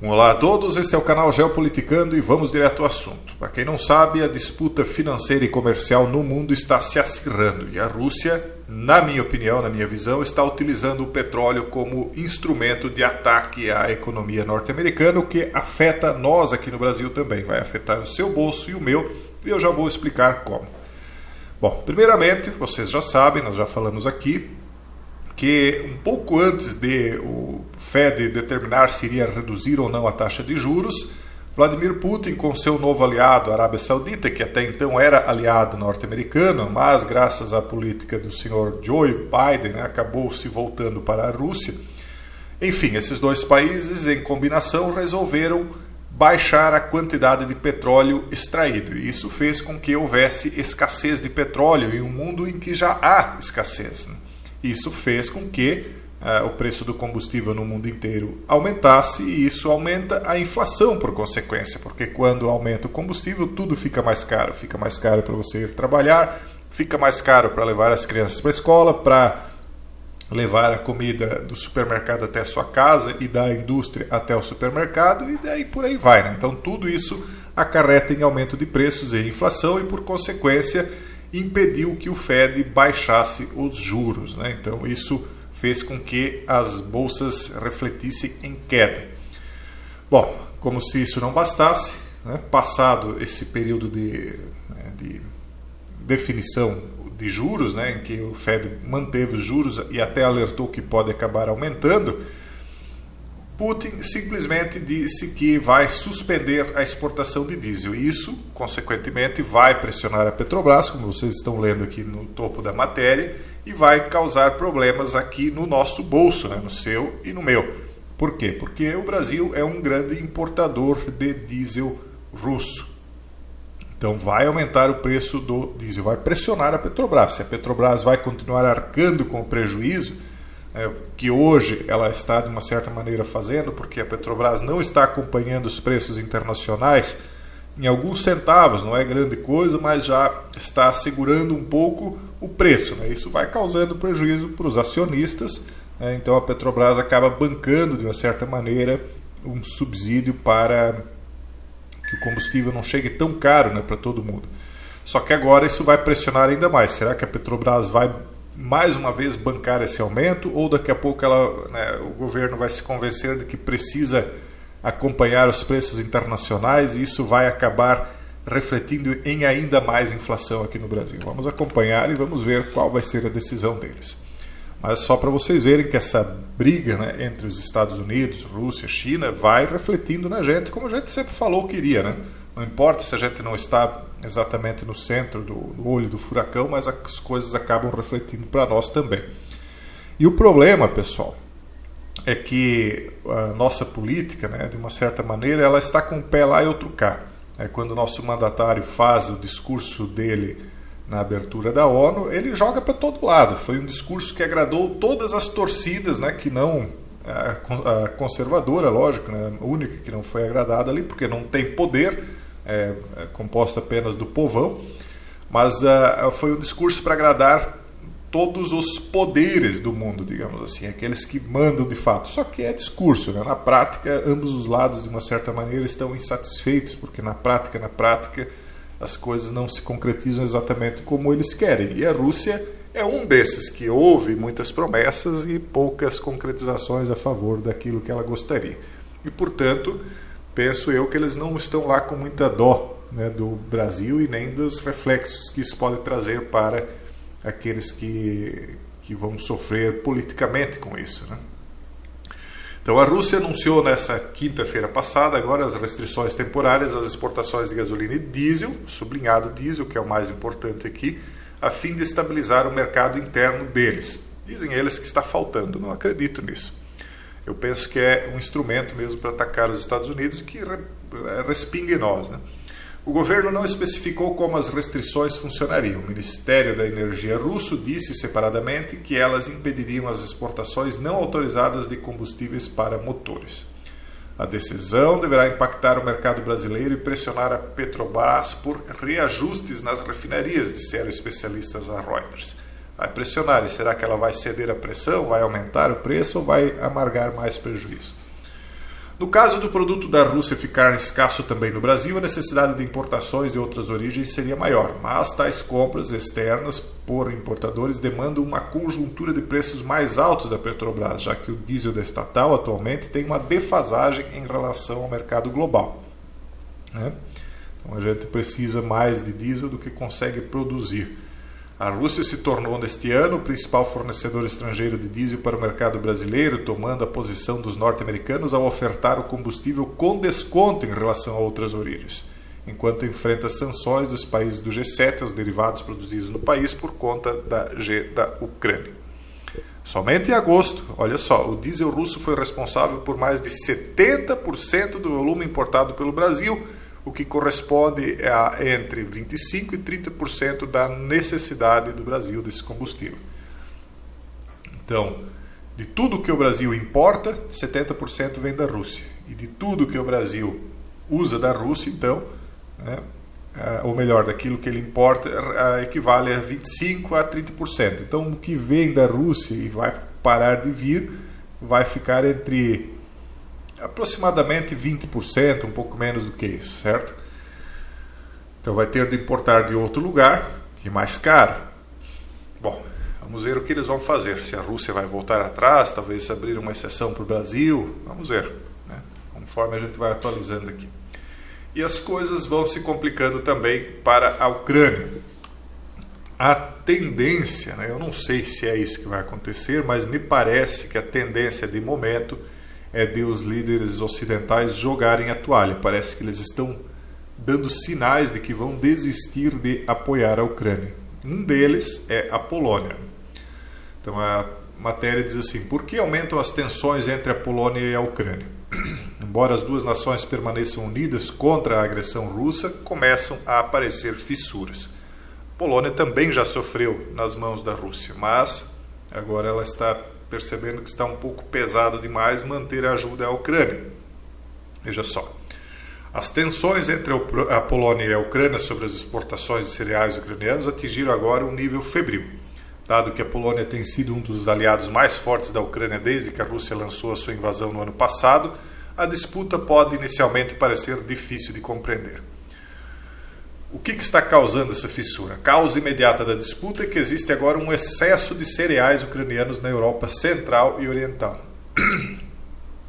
Olá a todos, este é o canal Geopoliticando e vamos direto ao assunto. Para quem não sabe, a disputa financeira e comercial no mundo está se acirrando e a Rússia, na minha opinião, na minha visão, está utilizando o petróleo como instrumento de ataque à economia norte-americana, o que afeta nós aqui no Brasil também, vai afetar o seu bolso e o meu, e eu já vou explicar como. Bom, primeiramente, vocês já sabem, nós já falamos aqui, que um pouco antes de o Fed determinar se iria reduzir ou não a taxa de juros, Vladimir Putin, com seu novo aliado, a Arábia Saudita, que até então era aliado norte-americano, mas graças à política do senhor Joe Biden, acabou se voltando para a Rússia. Enfim, esses dois países, em combinação, resolveram baixar a quantidade de petróleo extraído. E isso fez com que houvesse escassez de petróleo em um mundo em que já há escassez, né? Isso fez com que o preço do combustível no mundo inteiro aumentasse e isso aumenta a inflação por consequência, porque quando aumenta o combustível tudo fica mais caro para você ir trabalhar, fica mais caro para levar as crianças para a escola, para levar a comida do supermercado até a sua casa e da indústria até o supermercado e daí por aí vai, né? Então tudo isso acarreta em aumento de preços e inflação e por consequência impediu que o Fed baixasse os juros, né? Então isso fez com que as bolsas refletissem em queda. Bom, como se isso não bastasse, né? Passado esse período de definição de juros, né? Em que o Fed manteve os juros e até alertou que pode acabar aumentando, Putin simplesmente disse que vai suspender a exportação de diesel. Isso, consequentemente, vai pressionar a Petrobras, como vocês estão lendo aqui no topo da matéria, e vai causar problemas aqui no nosso bolso, né? No seu e no meu. Por quê? Porque o Brasil é um grande importador de diesel russo. Então vai aumentar o preço do diesel, vai pressionar a Petrobras. Se a Petrobras vai continuar arcando com o prejuízo, que hoje ela está de uma certa maneira fazendo, porque a Petrobras não está acompanhando os preços internacionais em alguns centavos, não é grande coisa, mas já está segurando um pouco o preço, né? Isso vai causando prejuízo para os acionistas, né? Então a Petrobras acaba bancando de uma certa maneira um subsídio para que o combustível não chegue tão caro, né, para todo mundo. Só que agora isso vai pressionar ainda mais. Será que a Petrobras vai mais uma vez bancar esse aumento ou daqui a pouco o governo vai se convencer de que precisa acompanhar os preços internacionais e isso vai acabar refletindo em ainda mais inflação aqui no Brasil? Vamos acompanhar e vamos ver qual vai ser a decisão deles. Mas só para vocês verem que essa briga, né, entre os Estados Unidos, Rússia, China vai refletindo na gente, como a gente sempre falou que iria, né? Não importa se a gente não está exatamente no centro do olho do furacão, mas as coisas acabam refletindo para nós também. E o problema, pessoal, é que a nossa política, né, de uma certa maneira, ela está com um pé lá e outro cá. Quando o nosso mandatário faz o discurso dele na abertura da ONU, ele joga para todo lado. Foi um discurso que agradou todas as torcidas, né, que não a conservadora, lógico, né, a única que não foi agradada ali, porque não tem poder, é composta apenas do povão, mas foi um discurso para agradar todos os poderes do mundo, digamos assim, aqueles que mandam de fato. Só que é discurso, né? Na prática, ambos os lados, de uma certa maneira, estão insatisfeitos, porque na prática, as coisas não se concretizam exatamente como eles querem. E a Rússia é um desses que houve muitas promessas e poucas concretizações a favor daquilo que ela gostaria. E, portanto, penso eu que eles não estão lá com muita dó, né, do Brasil e nem dos reflexos que isso pode trazer para aqueles que vão sofrer politicamente com isso, né? Então a Rússia anunciou nessa quinta-feira passada agora as restrições temporárias às exportações de gasolina e diesel, sublinhado diesel, que é o mais importante aqui, a fim de estabilizar o mercado interno deles. Dizem eles que está faltando, não acredito nisso. Eu penso que é um instrumento mesmo para atacar os Estados Unidos e que respingue em nós, né? O governo não especificou como as restrições funcionariam. O Ministério da Energia russo disse separadamente que elas impediriam as exportações não autorizadas de combustíveis para motores. A decisão deverá impactar o mercado brasileiro e pressionar a Petrobras por reajustes nas refinarias, disseram especialistas a Reuters. Vai pressionar, e será que ela vai ceder à pressão, vai aumentar o preço ou vai amargar mais prejuízo? No caso do produto da Rússia ficar escasso também no Brasil, a necessidade de importações de outras origens seria maior, mas tais compras externas por importadores demandam uma conjuntura de preços mais altos da Petrobras, já que o diesel da estatal atualmente tem uma defasagem em relação ao mercado global, né? Então a gente precisa mais de diesel do que consegue produzir. A Rússia se tornou neste ano o principal fornecedor estrangeiro de diesel para o mercado brasileiro, tomando a posição dos norte-americanos ao ofertar o combustível com desconto em relação a outras origens, enquanto enfrenta sanções dos países do G7 aos derivados produzidos no país por conta da Ucrânia. Somente em agosto, olha só, o diesel russo foi responsável por mais de 70% do volume importado pelo Brasil, o que corresponde a entre 25% e 30% da necessidade do Brasil desse combustível. Então, de tudo que o Brasil importa, 70% vem da Rússia. E de tudo que o Brasil usa da Rússia, então, né, ou melhor, daquilo que ele importa, equivale a 25% a 30%. Então, o que vem da Rússia e vai parar de vir, vai ficar entre aproximadamente 20%, um pouco menos do que isso, certo? Então vai ter de importar de outro lugar e mais caro. Bom, vamos ver o que eles vão fazer. Se a Rússia vai voltar atrás, talvez abrir uma exceção para o Brasil, vamos ver, né? Conforme a gente vai atualizando aqui. E as coisas vão se complicando também para a Ucrânia. A tendência, né, eu não sei se é isso que vai acontecer, mas me parece que a tendência de momento é de os líderes ocidentais jogarem a toalha. Parece que eles estão dando sinais de que vão desistir de apoiar a Ucrânia. Um deles é a Polônia. Então a matéria diz assim: por que aumentam as tensões entre a Polônia e a Ucrânia? Embora as duas nações permaneçam unidas contra a agressão russa, começam a aparecer fissuras. A Polônia também já sofreu nas mãos da Rússia, mas agora ela está percebendo que está um pouco pesado demais manter a ajuda à Ucrânia. Veja só, as tensões entre a Polônia e a Ucrânia sobre as exportações de cereais ucranianos atingiram agora um nível febril. Dado que a Polônia tem sido um dos aliados mais fortes da Ucrânia desde que a Rússia lançou a sua invasão no ano passado, a disputa pode inicialmente parecer difícil de compreender. O que está causando essa fissura? A causa imediata da disputa é que existe agora um excesso de cereais ucranianos na Europa Central e Oriental.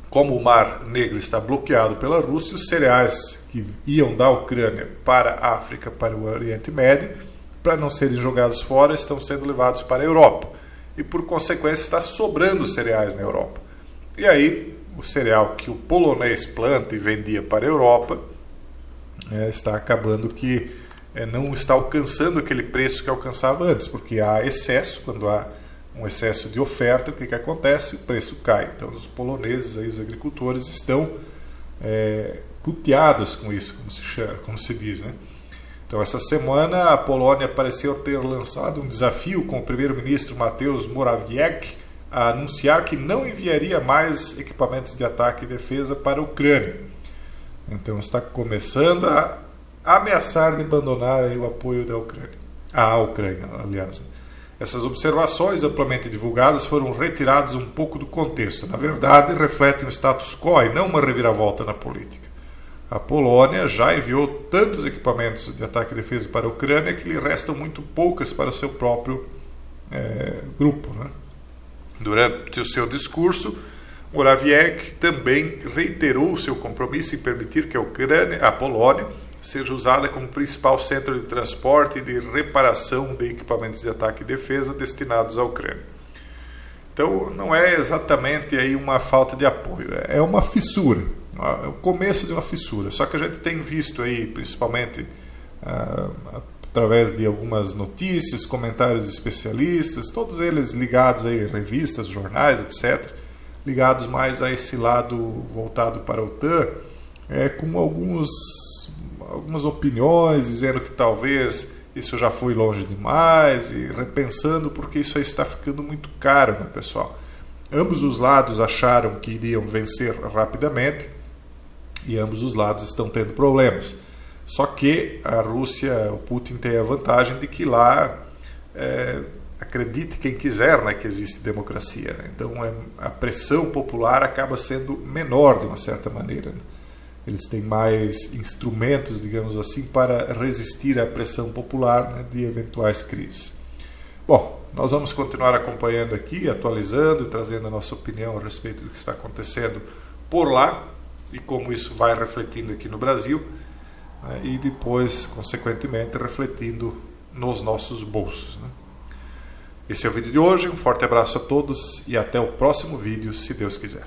Como o Mar Negro está bloqueado pela Rússia, os cereais que iam da Ucrânia para a África, para o Oriente Médio, para não serem jogados fora, estão sendo levados para a Europa. E, por consequência, está sobrando cereais na Europa. E aí, o cereal que o polonês planta e vendia para a Europa está acabando que não está alcançando aquele preço que alcançava antes, porque há excesso. Quando há um excesso de oferta, o que acontece? O preço cai. Então os poloneses, aí, os agricultores, estão puteados com isso, como se diz, né? Então essa semana a Polônia pareceu ter lançado um desafio com o primeiro-ministro Mateusz Morawiecki a anunciar que não enviaria mais equipamentos de ataque e defesa para a Ucrânia. Então está começando a ameaçar de abandonar aí o apoio da Ucrânia. À Ucrânia, aliás. Essas observações amplamente divulgadas foram retiradas um pouco do contexto. Na verdade, refletem o status quo e não uma reviravolta na política. A Polônia já enviou tantos equipamentos de ataque e defesa para a Ucrânia que lhe restam muito poucas para o seu próprio grupo, né? Durante o seu discurso, Morawiecki também reiterou o seu compromisso em permitir que a Polônia seja usada como principal centro de transporte e de reparação de equipamentos de ataque e defesa destinados à Ucrânia. Então não é exatamente aí uma falta de apoio, é uma fissura, é o começo de uma fissura. Só que a gente tem visto aí, principalmente através de algumas notícias, comentários de especialistas, todos eles ligados aí a revistas, jornais, etc., ligados mais a esse lado voltado para a OTAN, com algumas opiniões, dizendo que talvez isso já foi longe demais, e repensando porque isso aí está ficando muito caro, né, pessoal? Ambos os lados acharam que iriam vencer rapidamente, e ambos os lados estão tendo problemas. Só que a Rússia, o Putin tem a vantagem de que lá acredite quem quiser, né, que existe democracia, né? Então a pressão popular acaba sendo menor de uma certa maneira, né? Eles têm mais instrumentos, digamos assim, para resistir à pressão popular, né, de eventuais crises. Bom, nós vamos continuar acompanhando aqui, atualizando e trazendo a nossa opinião a respeito do que está acontecendo por lá e como isso vai refletindo aqui no Brasil, né, e depois, consequentemente, refletindo nos nossos bolsos, né? Esse é o vídeo de hoje, um forte abraço a todos e até o próximo vídeo, se Deus quiser.